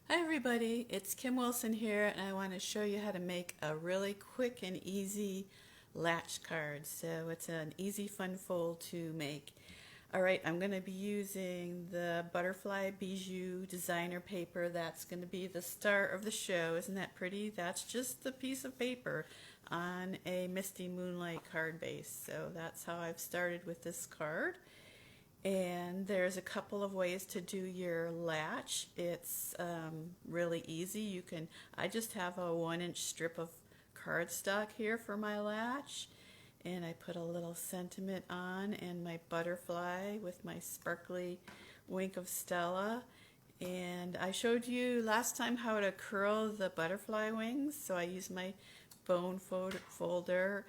Hi everybody, it's Kim Wilson here and I want to show you how to make a really quick and easy latch card. So it's an easy fun fold to make. Alright, I'm going to be using the Butterfly Bijou designer paper. That's going to be the star of the show. Isn't that pretty? That's just the piece of paper on a Misty Moonlight card base. So that's how I've started with this card. And there's a couple of ways to do your latch. It's really easy. I just have a 1-inch strip of cardstock here for my latch. And I put a little sentiment on and my butterfly with my sparkly wink of Stella. And I showed you last time how to curl the butterfly wings. So I use my bone folder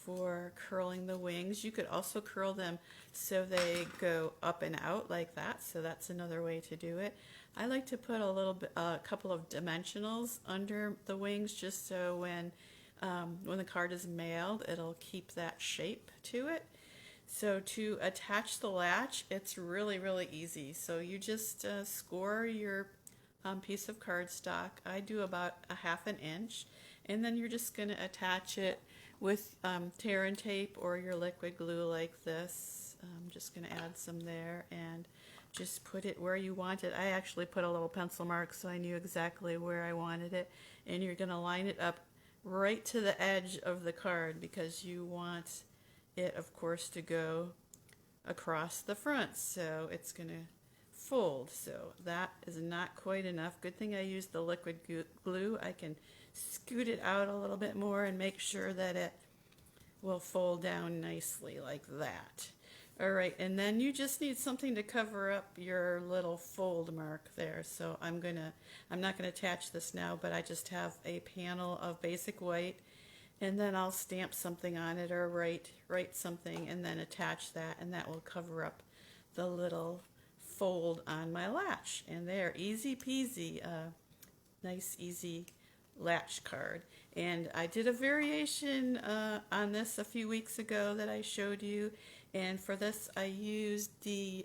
for curling the wings. You could also curl them so they go up and out like that. So that's another way to do it. I like to put a couple of dimensionals under the wings just so when the card is mailed, it'll keep that shape to it. So to attach the latch, it's really, really easy. So you just score your piece of cardstock. I do about a 1/2 inch, and then you're just going to attach it with tear and tape or your liquid glue like this. I'm just going to add some there and just put it where you want it. I actually put a little pencil mark so I knew exactly where I wanted it, and you're going to line it up right to the edge of the card because you want it, of course, to go across the front. So it's going to fold. So that is not quite enough. Good thing I used the liquid glue. I can scoot it out a little bit more and make sure that it will fold down nicely like that. All right, and then you just need something to cover up your little fold mark there. So I'm not gonna attach this now, but I just have a panel of basic white, and then I'll stamp something on it or write something and then attach that, and that will cover up the little fold on my latch. And there, easy peasy, nice easy latch card. And I did a variation on this a few weeks ago that I showed you, and for this I used the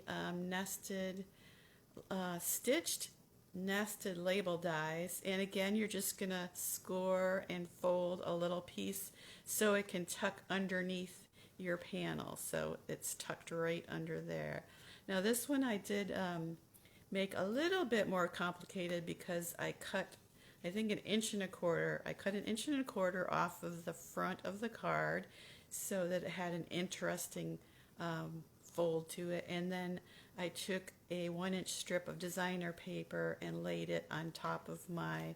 stitched nested label dies, and again you're just gonna score and fold a little piece so it can tuck underneath your panel, so it's tucked right under there. Now this one I did make a little bit more complicated because I cut, I think, 1.25 inches. I cut 1.25 inches off of the front of the card so that it had an interesting fold to it, and then I took a 1-inch strip of designer paper and laid it on top of my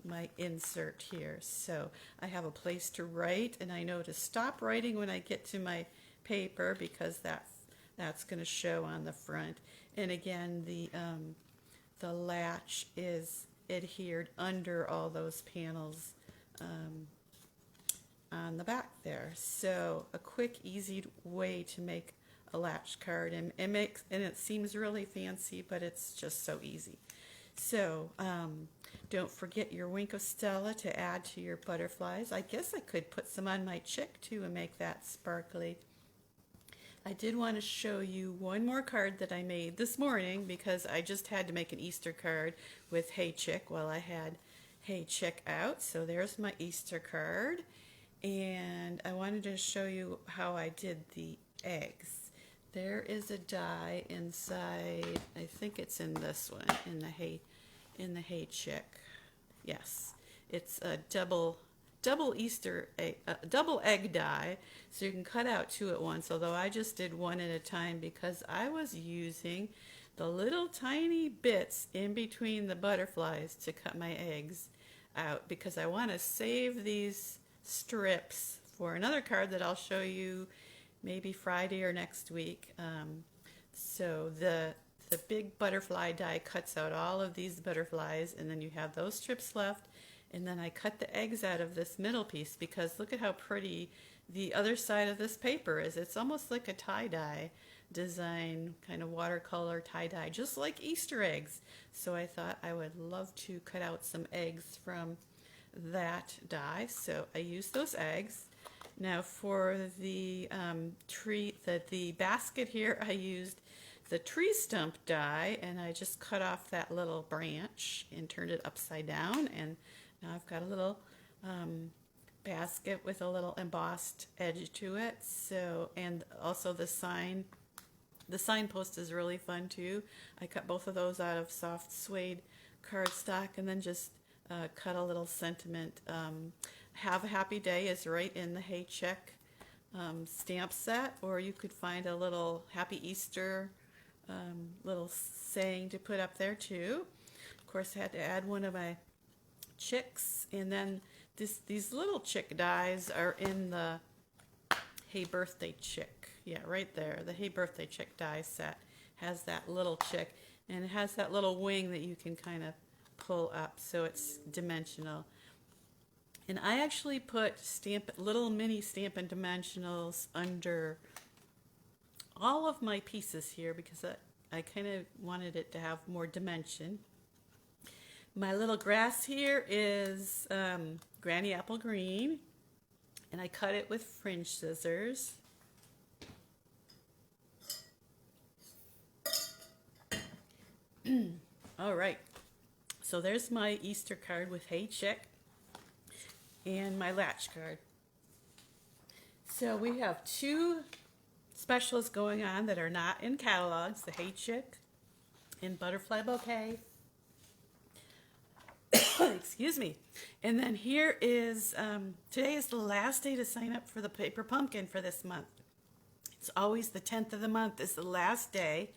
my insert here. So I have a place to write, and I know to stop writing when I get to my paper because that's going to show on the front. And again, the latch is adhered under all those panels on the back there. So a quick, easy way to make a latch card, and it seems really fancy, but it's just so easy. So don't forget your wink of Stella to add to your butterflies. I guess I could put some on my chick too and make that sparkly. I did want to show you one more card that I made this morning because I just had to make an Easter card with Hey Chick while I had Hey Chick out. So there's my Easter card, and I wanted to show you how I did the eggs. There is a die inside, I think it's in this one, in the Hey Chick. Yes, it's a double Easter egg, double egg die, so you can cut out 2 at once, although I just did 1 at a time because I was using the little tiny bits in between the butterflies to cut my eggs out because I want to save these strips for another card that I'll show you maybe Friday or next week. So the big butterfly die cuts out all of these butterflies, and then you have those strips left. And then I cut the eggs out of this middle piece because look at how pretty the other side of this paper is. It's almost like a tie-dye design, kind of watercolor tie-dye, just like Easter eggs. So I thought I would love to cut out some eggs from that die. So I used those eggs. Now for the the basket here, I used the tree stump die, and I just cut off that little branch and turned it upside down, and now I've got a little basket with a little embossed edge to it. So, and also the sign post is really fun too. I cut both of those out of soft suede cardstock, and then just cut a little sentiment. Have a happy day is right in the Hey Check stamp set, or you could find a little Happy Easter little saying to put up there too. Of course, I had to add one of my chicks, and then these little chick dies are in the Hey Birthday Chick. Yeah, right there. The Hey Birthday Chick die set has that little chick, and it has that little wing that you can kind of pull up, so it's dimensional. And I actually put little mini Stampin' Dimensionals under all of my pieces here because I kind of wanted it to have more dimension. My little grass here is Granny Apple Green, and I cut it with fringe scissors. All right, so there's my Easter card with Hey Chick and my Latch card. So we have two specials going on that are not in catalogs, the Hey Chick and Butterfly Bouquet. Excuse me. And then here is, today is the last day to sign up for the Paper Pumpkin for this month. It's always the 10th of the month is the last day.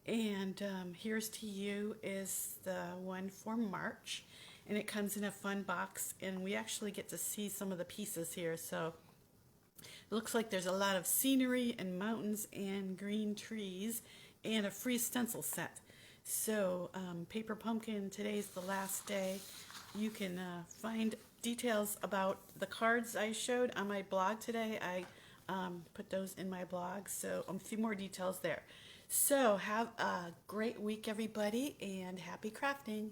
And Here's to You is the one for March. And it comes in a fun box, and we actually get to see some of the pieces here. So it looks like there's a lot of scenery and mountains and green trees and a free stencil set. So Paper Pumpkin, today's the last day. You can find details about the cards I showed on my blog today. I put those in my blog, so a few more details there. So have a great week, everybody, and happy crafting.